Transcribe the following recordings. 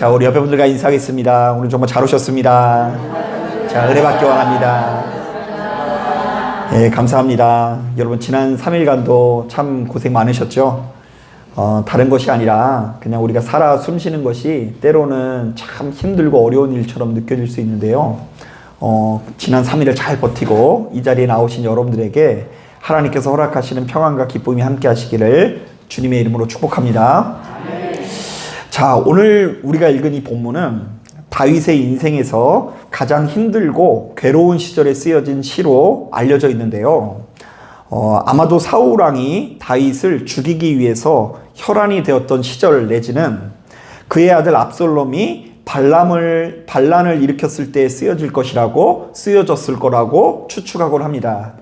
자, 우리 옆에 분들과 인사하겠습니다. 오늘 정말 잘 오셨습니다. 자, 은혜 받기 원합니다. 예, 감사합니다. 여러분, 지난 3일간도 참 고생 많으셨죠? 다른 것이 아니라 그냥 우리가 살아 숨쉬는 것이 때로는 참 힘들고 어려운 일처럼 느껴질 수 있는데요. 지난 3일을 잘 버티고 이 자리에 나오신 여러분들에게 하나님께서 허락하시는 평안과 기쁨이 함께 하시기를 주님의 이름으로 축복합니다. 자, 오늘 우리가 읽은 이 본문은 다윗의 인생에서 가장 힘들고 괴로운 시절에 쓰여진 시로 알려져 있는데요. 아마도 사울왕이 다윗을 죽이기 위해서 혈안이 되었던 시절 내지는 그의 아들 압살롬이 반란을 일으켰을 때 쓰여졌을 거라고 추측하곤 합니다.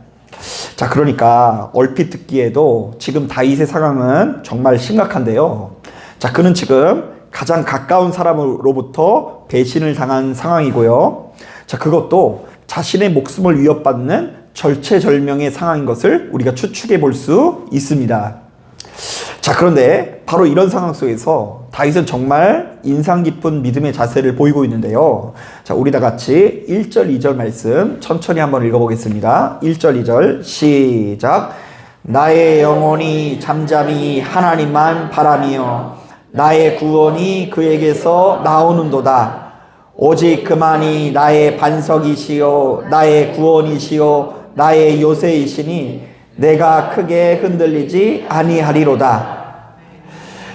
자, 그러니까 얼핏 듣기에도 지금 다윗의 상황은 정말 심각한데요. 자, 그는 지금 가장 가까운 사람으로부터 배신을 당한 상황이고요. 자, 그것도 자신의 목숨을 위협받는 절체절명의 상황인 것을 우리가 추측해 볼 수 있습니다. 자, 그런데 바로 이런 상황 속에서 다윗은 정말 인상 깊은 믿음의 자세를 보이고 있는데요. 자, 우리 다 같이 1절, 2절 말씀 천천히 한번 읽어보겠습니다. 1절, 2절 시작. 나의 영혼이 잠잠히 하나님만 바라며 나의 구원이 그에게서 나오는도다. 오직 그만이 나의 반석이시요 나의 구원이시요 나의 요새이시니 내가 크게 흔들리지 아니하리로다.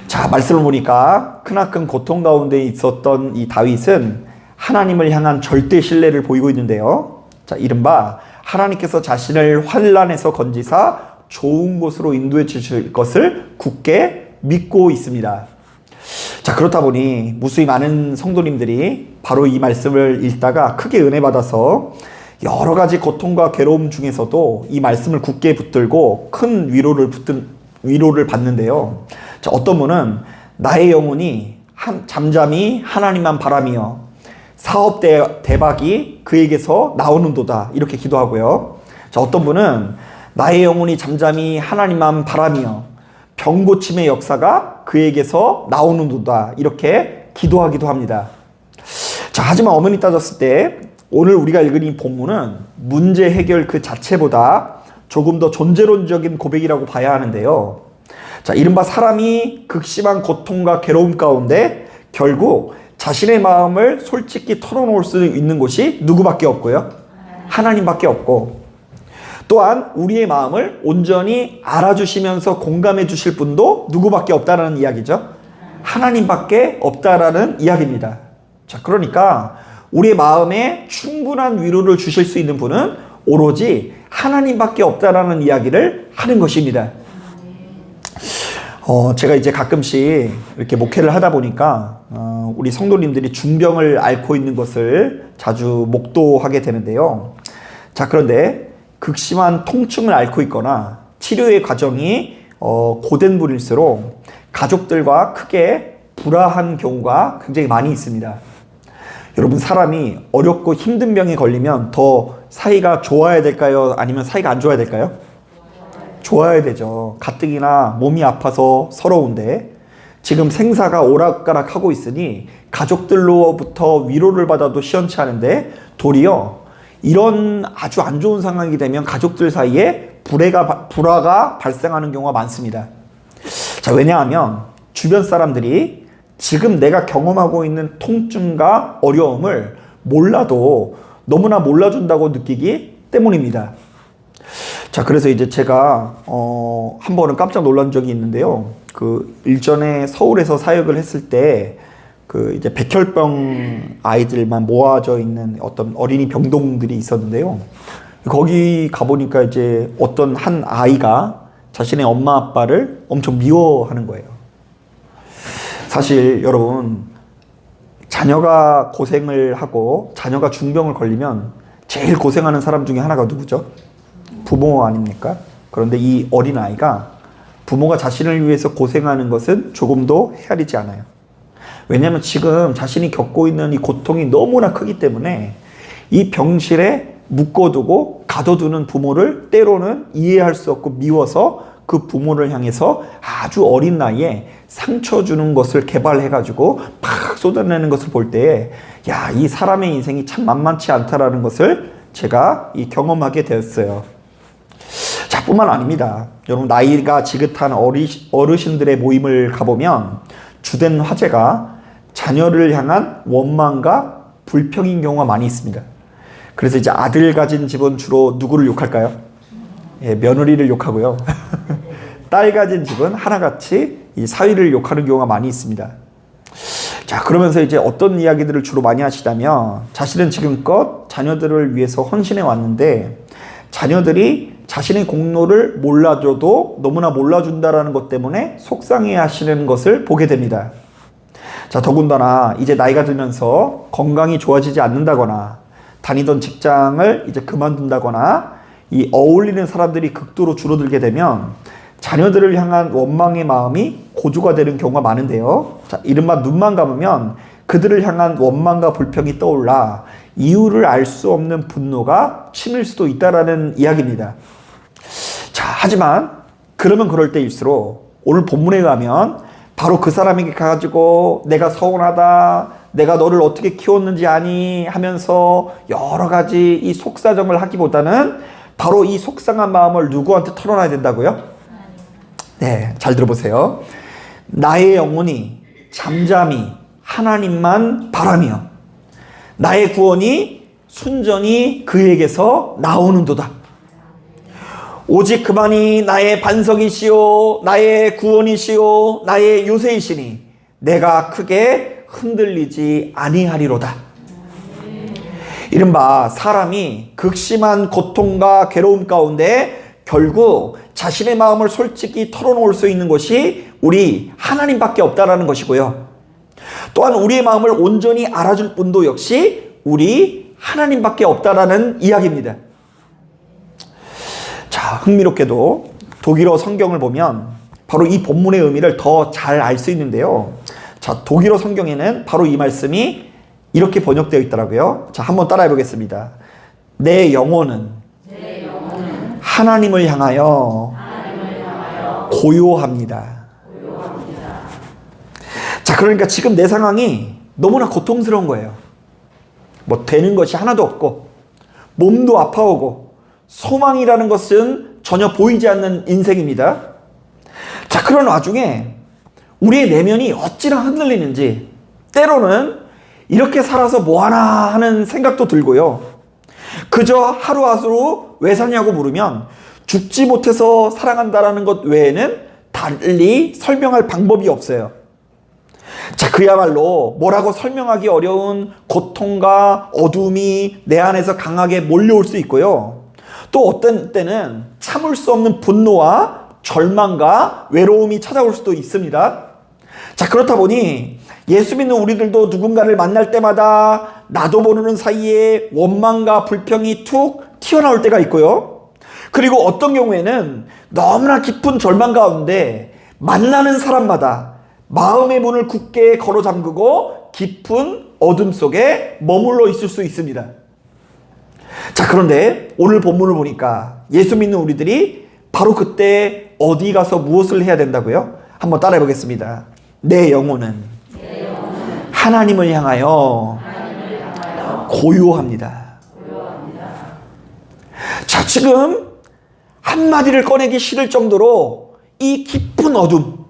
자, 말씀을 보니까 크나큰 고통 가운데 있었던 이 다윗은 하나님을 향한 절대 신뢰를 보이고 있는데요. 자, 이른바 하나님께서 자신을 환난에서 건지사 좋은 곳으로 인도해 주실 것을 굳게 믿고 있습니다. 자, 그렇다 보니 무수히 많은 성도님들이 바로 이 말씀을 읽다가 크게 은혜 받아서 여러 가지 고통과 괴로움 중에서도 이 말씀을 굳게 붙들고 큰 위로를 받는데요. 자, 어떤 분은 나의 영혼이 잠잠히 하나님만 바라며 사업 대박이 그에게서 나오는도다 이렇게 기도하고요. 자, 어떤 분은 나의 영혼이 잠잠히 하나님만 바라며 병고침의 역사가 그에게서 나오는도다 이렇게 기도하기도 합니다. 자, 하지만 엄연히 따졌을 때 오늘 우리가 읽은 이 본문은 문제 해결 그 자체보다 조금 더 존재론적인 고백이라고 봐야 하는데요. 자, 이른바 사람이 극심한 고통과 괴로움 가운데 결국 자신의 마음을 솔직히 털어놓을 수 있는 곳이 누구밖에 없고요. 하나님밖에 없고, 또한 우리의 마음을 온전히 알아주시면서 공감해 주실 분도 누구밖에 없다라는 이야기죠. 하나님밖에 없다라는 이야기입니다. 자, 그러니까 우리의 마음에 충분한 위로를 주실 수 있는 분은 오로지 하나님밖에 없다라는 이야기를 하는 것입니다. 제가 이제 가끔씩 이렇게 목회를 하다 보니까 우리 성도님들이 중병을 앓고 있는 것을 자주 목도하게 되는데요. 자, 그런데 극심한 통증을 앓고 있거나 치료의 과정이 고된 분일수록 가족들과 크게 불화한 경우가 굉장히 많이 있습니다. 여러분, 사람이 어렵고 힘든 병에 걸리면 더 사이가 좋아야 될까요? 아니면 사이가 안 좋아야 될까요? 좋아야 되죠. 가뜩이나 몸이 아파서 서러운데 지금 생사가 오락가락하고 있으니 가족들로부터 위로를 받아도 시원치 않은데 도리어 이런 아주 안 좋은 상황이 되면 가족들 사이에 불화가 발생하는 경우가 많습니다. 자, 왜냐하면 주변 사람들이 지금 내가 경험하고 있는 통증과 어려움을 몰라도 너무나 몰라준다고 느끼기 때문입니다. 자, 그래서 이제 제가 한 번은 깜짝 놀란 적이 있는데요. 그 일전에 서울에서 사역을 했을 때 그 이제 백혈병 아이들만 모아져 있는 어떤 어린이 병동들이 있었는데요. 거기 가보니까 이제 어떤 한 아이가 자신의 엄마 아빠를 엄청 미워하는 거예요. 사실 여러분, 자녀가 고생을 하고 자녀가 중병을 걸리면 제일 고생하는 사람 중에 하나가 누구죠? 부모 아닙니까? 그런데 이 어린아이가 부모가 자신을 위해서 고생하는 것은 조금도 헤아리지 않아요. 왜냐하면 지금 자신이 겪고 있는 이 고통이 너무나 크기 때문에 이 병실에 묶어두고 가둬두는 부모를 때로는 이해할 수 없고 미워서 그 부모를 향해서 아주 어린 나이에 상처 주는 것을 개발해가지고 팍 쏟아내는 것을 볼 때, 야, 이 사람의 인생이 참 만만치 않다라는 것을 제가 경험하게 되었어요. 자, 뿐만 아닙니다. 여러분, 나이가 지긋한 어르신들의 모임을 가보면 주된 화제가 자녀를 향한 원망과 불평인 경우가 많이 있습니다. 그래서 이제 아들 가진 집은 주로 누구를 욕할까요? 예, 며느리를 욕하고요. 딸 가진 집은 하나같이 이 사위를 욕하는 경우가 많이 있습니다. 자, 그러면서 이제 어떤 이야기들을 주로 많이 하시다면, 자신은 지금껏 자녀들을 위해서 헌신해 왔는데 자녀들이 자신의 공로를 몰라줘도 너무나 몰라준다라는 것 때문에 속상해 하시는 것을 보게 됩니다. 자, 더군다나 이제 나이가 들면서 건강이 좋아지지 않는다거나 다니던 직장을 이제 그만둔다거나 이 어울리는 사람들이 극도로 줄어들게 되면 자녀들을 향한 원망의 마음이 고조가 되는 경우가 많은데요. 자, 이른바 눈만 감으면 그들을 향한 원망과 불평이 떠올라 이유를 알 수 없는 분노가 치밀 수도 있다라는 이야기입니다. 자, 하지만 그러면 그럴 때일수록 오늘 본문에 가면 바로 그 사람에게 가가지고 내가 서운하다, 내가 너를 어떻게 키웠는지 아니 하면서 여러 가지 이 속사정을 하기보다는 바로 이 속상한 마음을 누구한테 털어놔야 된다고요? 네, 잘 들어보세요. 나의 영혼이 잠잠히 하나님만 바라며 나의 구원이 순전히 그에게서 나오는도다. 오직 그만이 나의 반석이시오, 나의 구원이시오, 나의 요새이시니 내가 크게 흔들리지 아니하리로다. 이른바 사람이 극심한 고통과 괴로움 가운데 결국 자신의 마음을 솔직히 털어놓을 수 있는 것이 우리 하나님밖에 없다라는 것이고요. 또한 우리의 마음을 온전히 알아줄 분도 역시 우리 하나님밖에 없다라는 이야기입니다. 자, 흥미롭게도 독일어 성경을 보면 바로 이 본문의 의미를 더 잘 알 수 있는데요. 자, 독일어 성경에는 바로 이 말씀이 이렇게 번역되어 있더라고요. 자, 한번 따라해 보겠습니다. 내 영혼은 하나님을 향하여 고요합니다. 자, 그러니까 지금 내 상황이 너무나 고통스러운 거예요. 뭐 되는 것이 하나도 없고 몸도 아파오고 소망이라는 것은 전혀 보이지 않는 인생입니다. 자, 그런 와중에 우리의 내면이 어찌나 흔들리는지 때로는 이렇게 살아서 뭐하나 하는 생각도 들고요. 그저 하루하루 왜 사냐고 물으면 죽지 못해서 사랑한다라는 것 외에는 달리 설명할 방법이 없어요. 자, 그야말로 뭐라고 설명하기 어려운 고통과 어둠이 내 안에서 강하게 몰려올 수 있고요. 또 어떤 때는 참을 수 없는 분노와 절망과 외로움이 찾아올 수도 있습니다. 자, 그렇다 보니 예수 믿는 우리들도 누군가를 만날 때마다 나도 모르는 사이에 원망과 불평이 툭 튀어나올 때가 있고요. 그리고 어떤 경우에는 너무나 깊은 절망 가운데 만나는 사람마다 마음의 문을 굳게 걸어 잠그고 깊은 어둠 속에 머물러 있을 수 있습니다. 자, 그런데 오늘 본문을 보니까 예수 믿는 우리들이 바로 그때 어디 가서 무엇을 해야 된다고요? 한번 따라해 보겠습니다. 내 영혼은 하나님을 향하여 고요합니다. 자, 지금 한마디를 꺼내기 싫을 정도로 이 깊은 어둠,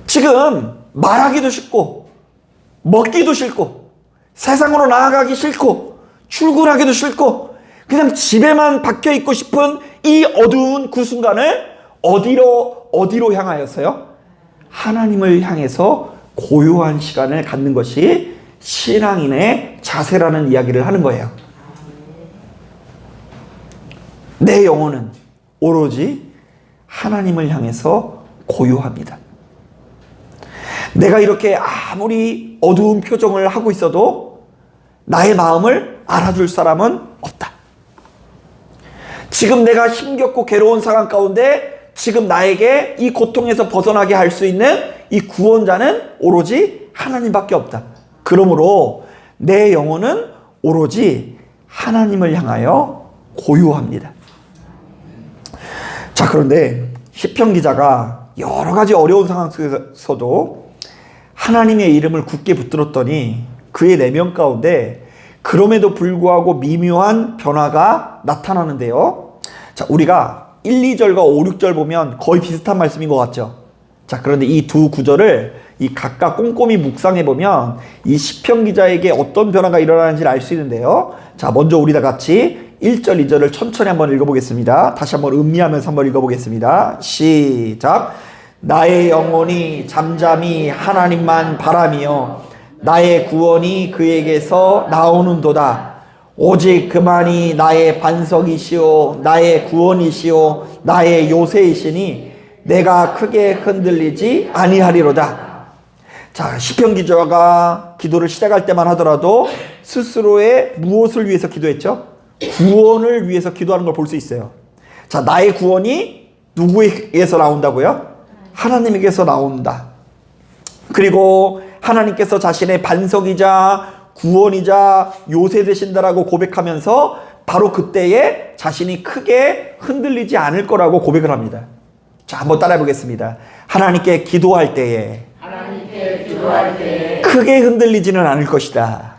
지금 말하기도 싫고 먹기도 싫고 세상으로 나아가기 싫고 출근하기도 싫고 그냥 집에만 박혀 있고 싶은 이 어두운 그 순간을 어디로 향하였어요? 하나님을 향해서 고요한 시간을 갖는 것이 신앙인의 자세라는 이야기를 하는 거예요. 내 영혼은 오로지 하나님을 향해서 고요합니다. 내가 이렇게 아무리 어두운 표정을 하고 있어도 나의 마음을 알아줄 사람은 없다. 지금 내가 힘겹고 괴로운 상황 가운데 지금 나에게 이 고통에서 벗어나게 할 수 있는 이 구원자는 오로지 하나님밖에 없다. 그러므로 내 영혼은 오로지 하나님을 향하여 고요합니다. 자, 그런데 시편 기자가 여러 가지 어려운 상황 속에서도 하나님의 이름을 굳게 붙들었더니 그의 내면 가운데 그럼에도 불구하고 미묘한 변화가 나타나는데요. 자, 우리가 1, 2절과 5, 6절 보면 거의 비슷한 말씀인 것 같죠. 자, 그런데 이 두 구절을 각각 꼼꼼히 묵상해 보면 이 시편 기자에게 어떤 변화가 일어나는지를 알 수 있는데요. 자, 먼저 우리 다 같이 1절, 2절을 천천히 한번 읽어보겠습니다. 다시 한번 음미하면서 한번 읽어보겠습니다. 시작. 나의 영혼이 잠잠히 하나님만 바라며 나의 구원이 그에게서 나오는도다. 오직 그만이 나의 반석이시오 나의 구원이시오 나의 요새이시니 내가 크게 흔들리지 아니하리로다. 자, 시편 기자가 기도를 시작할 때만 하더라도 스스로의 무엇을 위해서 기도했죠? 구원을 위해서 기도하는 걸 볼 수 있어요. 자, 나의 구원이 누구에게서 나온다고요? 하나님에게서 나온다. 그리고 하나님께서 자신의 반석이자 구원이자 요새 되신다라고 고백하면서 바로 그때에 자신이 크게 흔들리지 않을 거라고 고백을 합니다. 자, 한번 따라해 보겠습니다. 하나님께 기도할 때에 크게 흔들리지는 않을 것이다.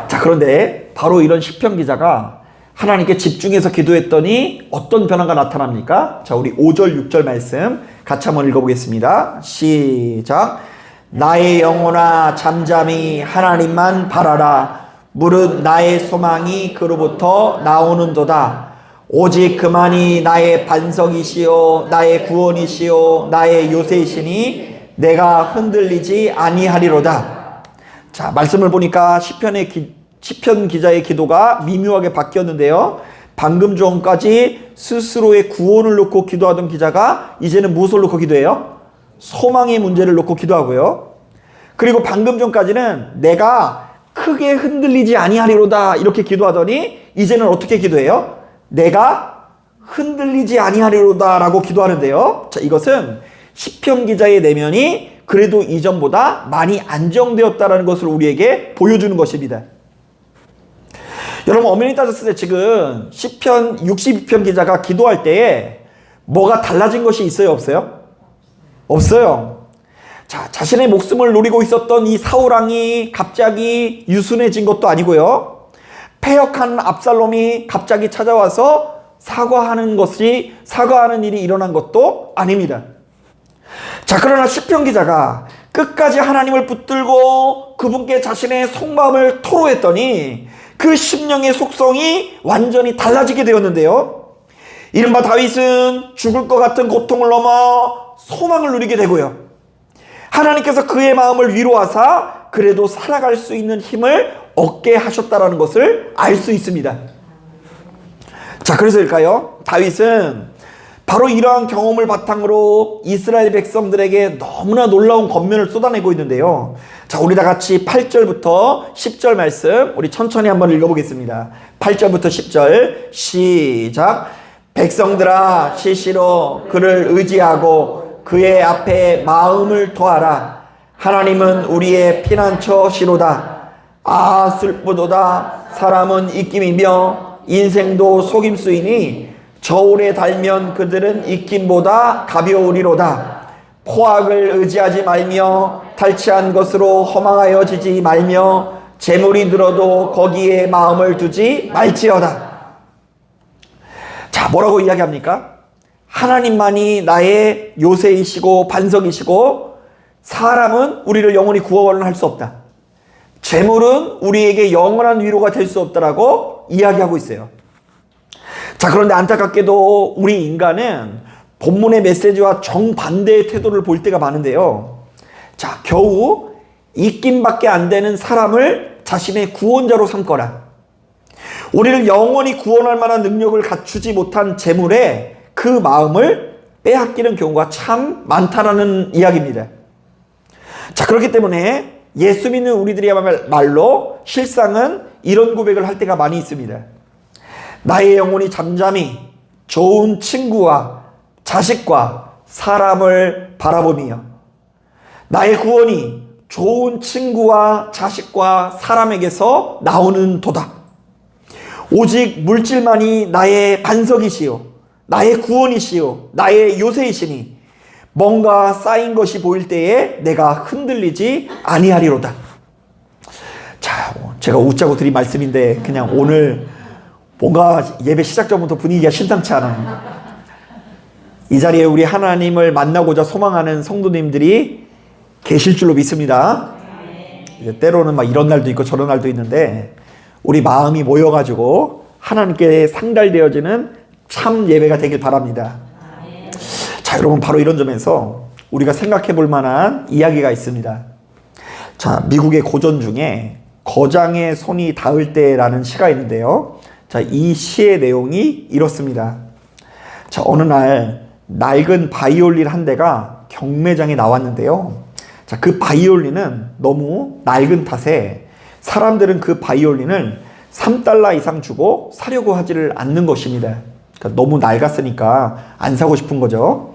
자, 그런데 바로 이런 시편 기자가 하나님께 집중해서 기도했더니 어떤 변화가 나타납니까? 자, 우리 5절, 6절 말씀 같이 한번 읽어보겠습니다. 시작. 나의 영혼아 잠잠히 하나님만 바라라. 무릇 나의 소망이 그로부터 나오는도다. 오직 그만이 나의 반석이시요 나의 구원이시요 나의 요새이시니 내가 흔들리지 아니하리로다. 자, 말씀을 보니까 시편 기자의 기도가 미묘하게 바뀌었는데요. 방금 전까지 스스로의 구원을 놓고 기도하던 기자가 이제는 무엇을 놓고 기도해요? 소망의 문제를 놓고 기도하고요. 그리고 방금 전까지는 내가 크게 흔들리지 아니하리로다 이렇게 기도하더니 이제는 어떻게 기도해요? 내가 흔들리지 아니하리로다 라고 기도하는데요. 자, 이것은 시편 기자의 내면이 그래도 이전보다 많이 안정되었다는 것을 우리에게 보여주는 것입니다. 여러분, 엄연히 따졌을 때 지금 시편 62편 기자가 기도할 때에 뭐가 달라진 것이 있어요? 없어요? 없어요. 자, 자신의 목숨을 노리고 있었던 이 사울왕이 갑자기 유순해진 것도 아니고요. 패역한 압살롬이 갑자기 찾아와서 사과하는 일이 일어난 것도 아닙니다. 자, 그러나 시편 기자가 끝까지 하나님을 붙들고 그분께 자신의 속마음을 토로했더니 그 심령의 속성이 완전히 달라지게 되었는데요. 이른바 다윗은 죽을 것 같은 고통을 넘어 소망을 누리게 되고요. 하나님께서 그의 마음을 위로하사 그래도 살아갈 수 있는 힘을 얻게 하셨다라는 것을 알 수 있습니다. 자, 그래서일까요? 다윗은 바로 이러한 경험을 바탕으로 이스라엘 백성들에게 너무나 놀라운 권면을 쏟아내고 있는데요. 자, 우리 다 같이 8절부터 10절 말씀 우리 천천히 한번 읽어보겠습니다. 8절부터 10절 시작. 백성들아 시시로 그를 의지하고 그의 앞에 마음을 토하라. 하나님은 우리의 피난처시로다. 아, 슬프도다. 사람은 입김이며 인생도 속임수이니 저울에 달면 그들은 입김보다 가벼우리로다. 포악을 의지하지 말며 탈취한 것으로 허망하여지지 말며 재물이 들어도 거기에 마음을 두지 말지어다. 자, 뭐라고 이야기합니까? 하나님만이 나의 요새이시고 반석이시고 사람은 우리를 영원히 구원할 수 없다. 재물은 우리에게 영원한 위로가 될 수 없다라고 이야기하고 있어요. 자, 그런데 안타깝게도 우리 인간은 본문의 메시지와 정반대의 태도를 볼 때가 많은데요. 자, 겨우 입김밖에 안 되는 사람을 자신의 구원자로 삼거나 우리를 영원히 구원할 만한 능력을 갖추지 못한 재물에 그 마음을 빼앗기는 경우가 참 많다라는 이야기입니다. 자, 그렇기 때문에 예수 믿는 우리들이야말로 실상은 이런 고백을 할 때가 많이 있습니다. 나의 영혼이 잠잠히 좋은 친구와 자식과 사람을 바라보며 나의 구원이 좋은 친구와 자식과 사람에게서 나오는 도다. 오직 물질만이 나의 반석이시요 나의 구원이시요 나의 요새이시니 뭔가 쌓인 것이 보일 때에 내가 흔들리지 아니하리로다. 자, 제가 웃자고 드린 말씀인데 그냥 오늘 뭔가 예배 시작 전부터 분위기가 심상치 않아요. 이 자리에 우리 하나님을 만나고자 소망하는 성도님들이 계실 줄로 믿습니다. 이제 때로는 막 이런 날도 있고 저런 날도 있는데 우리 마음이 모여가지고 하나님께 상달되어지는 참 예배가 되길 바랍니다. 자, 여러분, 바로 이런 점에서 우리가 생각해 볼 만한 이야기가 있습니다. 자, 미국의 고전 중에 거장의 손이 닿을 때라는 시가 있는데요. 자, 이 시의 내용이 이렇습니다. 자, 어느 날 낡은 바이올린 한 대가 경매장에 나왔는데요. 자, 그 바이올린은 너무 낡은 탓에 사람들은 그 바이올린을 $3 이상 주고 사려고 하지를 않는 것입니다. 그러니까 너무 낡았으니까 안 사고 싶은 거죠.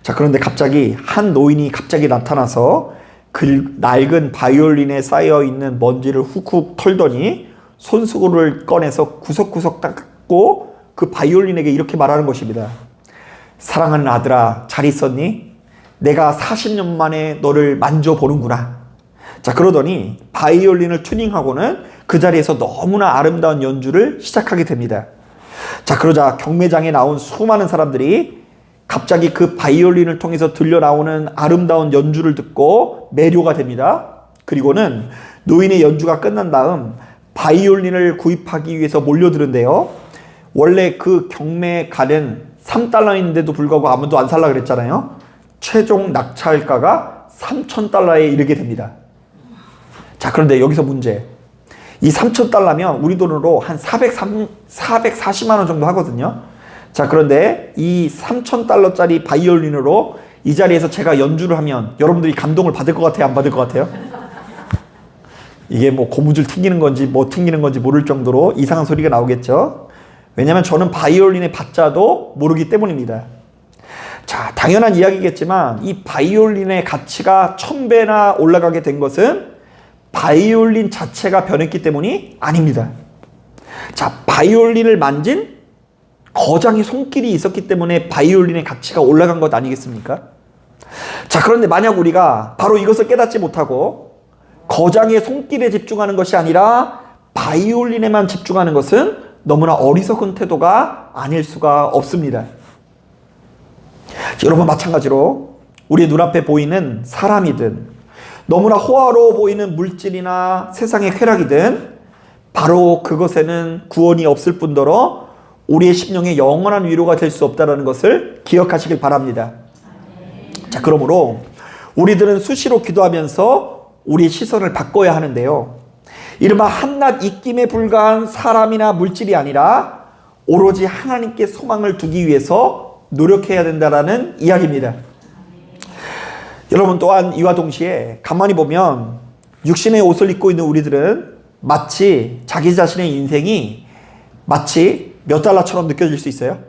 자, 그런데 갑자기 한 노인이 갑자기 나타나서 그 낡은 바이올린에 쌓여있는 먼지를 훅훅 털더니 손수건을 꺼내서 구석구석 닦고 그 바이올린에게 이렇게 말하는 것입니다. 사랑하는 아들아, 잘 있었니? 내가 40년 만에 너를 만져보는구나. 자, 그러더니 바이올린을 튜닝하고는 그 자리에서 너무나 아름다운 연주를 시작하게 됩니다. 자, 그러자 경매장에 나온 수많은 사람들이 갑자기 그 바이올린을 통해서 들려나오는 아름다운 연주를 듣고 매료가 됩니다. 그리고는 노인의 연주가 끝난 다음 바이올린을 구입하기 위해서 몰려드는데요. 원래 그 경매가는 $3인데도 불구하고 아무도 안 살라 그랬잖아요. 최종 낙찰가가 $3,000에 이르게 됩니다. 자, 그런데 여기서 문제. 이 $3,000면 우리 돈으로 한 440만 원 정도 하거든요. 자, 그런데 이 $3,000짜리 바이올린으로 이 자리에서 제가 연주를 하면 여러분들이 감동을 받을 것 같아요? 안 받을 것 같아요? 이게 뭐 고무줄 튕기는 건지 뭐 튕기는 건지 모를 정도로 이상한 소리가 나오겠죠. 왜냐하면 저는 바이올린의 박자도 모르기 때문입니다. 자, 당연한 이야기겠지만 이 바이올린의 가치가 1000배나 올라가게 된 것은 바이올린 자체가 변했기 때문이 아닙니다. 자, 바이올린을 만진 거장의 손길이 있었기 때문에 바이올린의 가치가 올라간 것 아니겠습니까? 자, 그런데 만약 우리가 바로 이것을 깨닫지 못하고 거장의 손길에 집중하는 것이 아니라 바이올린에만 집중하는 것은 너무나 어리석은 태도가 아닐 수가 없습니다. 여러분, 마찬가지로 우리 눈앞에 보이는 사람이든 너무나 호화로워 보이는 물질이나 세상의 쾌락이든 바로 그것에는 구원이 없을 뿐더러 우리의 심령에 영원한 위로가 될 수 없다는 것을 기억하시길 바랍니다. 자, 그러므로 우리들은 수시로 기도하면서 우리의 시선을 바꿔야 하는데요. 이른바 한낱 입김에 불과한 사람이나 물질이 아니라 오로지 하나님께 소망을 두기 위해서 노력해야 된다는 이야기입니다. 여러분, 또한 이와 동시에 가만히 보면 육신의 옷을 입고 있는 우리들은 마치 자기 자신의 인생이 마치 몇 달러처럼 느껴질 수 있어요?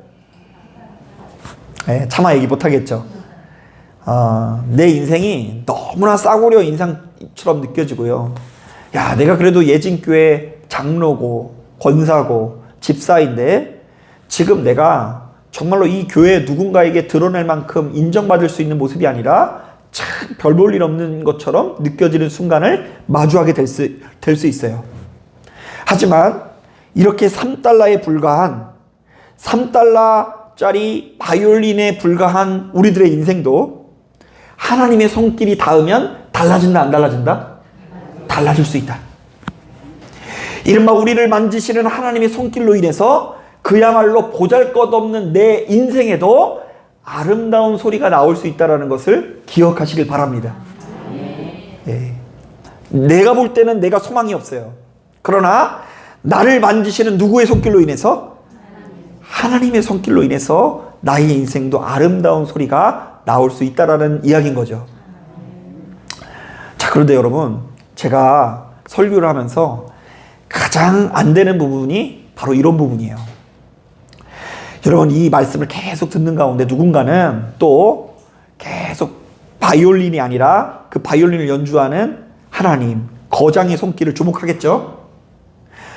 네, 차마 얘기 못하겠죠. 내 인생이 너무나 싸구려 인상처럼 느껴지고요. 야, 내가 그래도 예진교회 장로고 권사고 집사인데 지금 내가 정말로 이 교회 누군가에게 드러낼 만큼 인정받을 수 있는 모습이 아니라 참 별 볼 일 없는 것처럼 느껴지는 순간을 마주하게 될 수 있어요. 하지만 이렇게 $3에 불과한 $3짜리 바이올린에 불과한 우리들의 인생도 하나님의 손길이 닿으면 달라진다, 안 달라진다? 달라질 수 있다. 이른바 우리를 만지시는 하나님의 손길로 인해서 그야말로 보잘것없는 내 인생에도 아름다운 소리가 나올 수 있다는 것을 기억하시길 바랍니다. 예. 내가 볼 때는 내가 소망이 없어요. 그러나 나를 만지시는 누구의 손길로 인해서? 하나님의 손길로 인해서 나의 인생도 아름다운 소리가 나올 수 있다는 이야기인 거죠. 자, 그런데 여러분, 제가 설교를 하면서 가장 안 되는 부분이 바로 이런 부분이에요. 여러분, 이 말씀을 계속 듣는 가운데 누군가는 또 계속 바이올린이 아니라 그 바이올린을 연주하는 하나님, 거장의 손길을 주목하겠죠.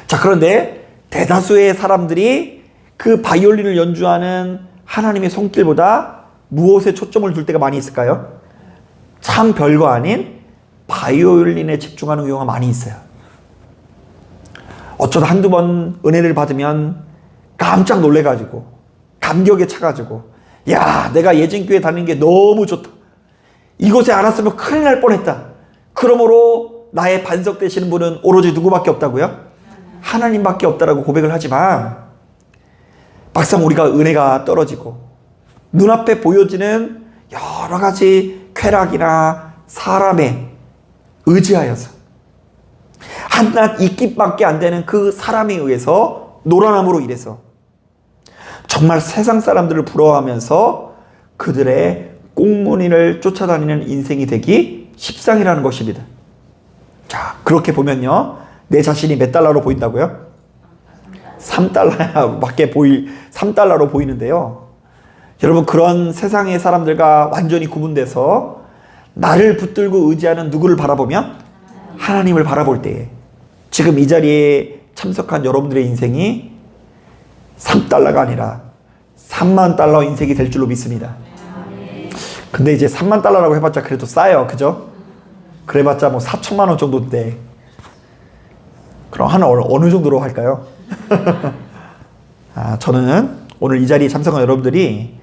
자, 그런데 대다수의 사람들이 그 바이올린을 연주하는 하나님의 손길보다 무엇에 초점을 둘 때가 많이 있을까요? 참 별거 아닌 바이올린에 집중하는 경우가 많이 있어요. 어쩌다 한두 번 은혜를 받으면 깜짝 놀래가지고 감격에 차가지고 야, 내가 예진교회 다니는 게 너무 좋다. 이곳에 안 왔으면 큰일 날 뻔했다. 그러므로 나의 반석 되시는 분은 오로지 누구밖에 없다고요? 하나님밖에 없다라고 고백을 하지만 막상 우리가 은혜가 떨어지고 눈앞에 보여지는 여러 가지 쾌락이나 사람에 의지하여서 한낱 이끼밖에 안 되는 그 사람에 의해서 노란함으로 인해서 정말 세상 사람들을 부러워하면서 그들의 꽁무니를 쫓아다니는 인생이 되기 십상이라는 것입니다. 자, 그렇게 보면요, 내 자신이 몇 달러로 보인다고요? 3달러로 보이는데요. 여러분, 그런 세상의 사람들과 완전히 구분돼서 나를 붙들고 의지하는 누구를 바라보면 하나님을 바라볼 때에 지금 이 자리에 참석한 여러분들의 인생이 3달러가 아니라 3만 달러 인생이 될 줄로 믿습니다. 근데 이제 3만 달러라고 해봤자 그래도 싸요. 그죠? 그래봤자 뭐 4천만 원 정도인데 그럼 한 어느 정도로 할까요? 저는 오늘 이 자리에 참석한 여러분들이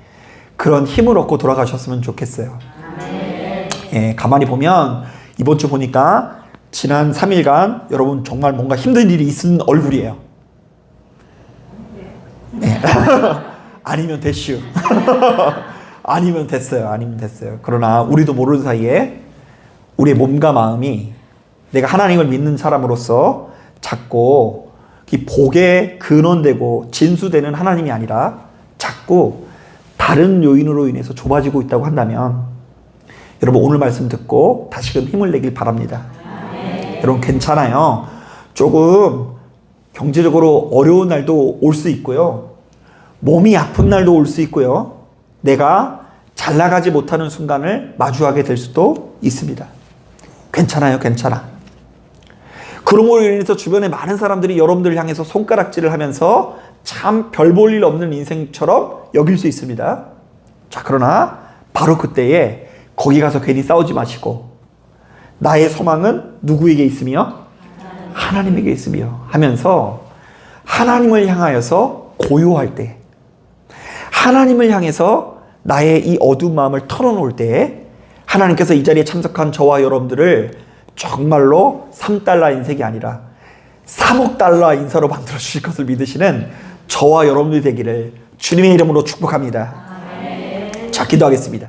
그런 힘을 얻고 돌아가셨으면 좋겠어요. 예, 가만히 보면 이번 주 보니까 지난 3일간 여러분 정말 뭔가 힘든 일이 있은 얼굴이에요. 예. 아니면 됐슈. 아니면 됐어요. 그러나 우리도 모르는 사이에 우리의 몸과 마음이 내가 하나님을 믿는 사람으로서 자꾸 이 복의 근원되고 진수되는 하나님이 아니라 자꾸 다른 요인으로 인해서 좁아지고 있다고 한다면 여러분 오늘 말씀 듣고 다시금 힘을 내길 바랍니다. 여러분 괜찮아요. 조금 경제적으로 어려운 날도 올 수 있고요. 몸이 아픈 날도 올 수 있고요. 내가 잘 나가지 못하는 순간을 마주하게 될 수도 있습니다. 괜찮아요. 그런 걸로 인해서 주변에 많은 사람들이 여러분들을 향해서 손가락질을 하면서 참 별 볼 일 없는 인생처럼 여길 수 있습니다. 자, 그러나 바로 그때에 거기 가서 괜히 싸우지 마시고 나의 소망은 누구에게 있으며? 하나님에게 있으며 하면서 하나님을 향하여서 고요할 때, 하나님을 향해서 나의 이 어두운 마음을 털어놓을 때 하나님께서 이 자리에 참석한 저와 여러분들을 정말로 3달러 인생이 아니라 3억 달러 인사로 만들어 주실 것을 믿으시는 저와 여러분들이 되기를 주님의 이름으로 축복합니다. 자, 기도하겠습니다.